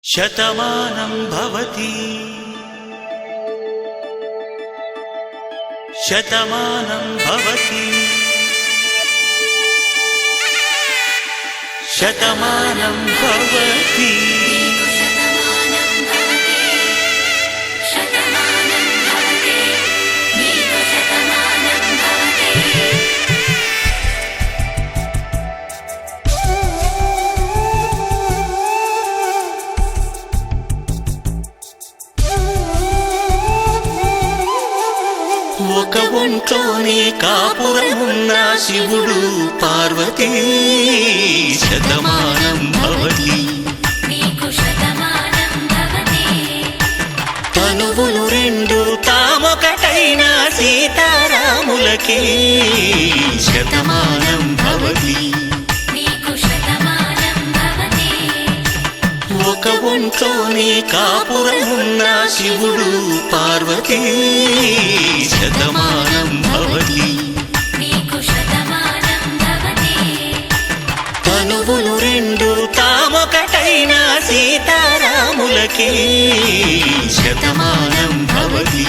శతమానం భవతి శతమానం భవతి శతమానం భవతి ఒక ఒంట్లోనే కాపురమున్న శివుడు పార్వతీ శతమానం భవతి తనువులు రెండు తామొకటైన సీతారాములకి శతమానం భవతి ఒక ఒంట్లోనే కాపురమున్న శివుడు పార్వతీ శతమానం భవతి తనువులు రెండు తామొకటైన సీతారాములకి శతమానం భవతి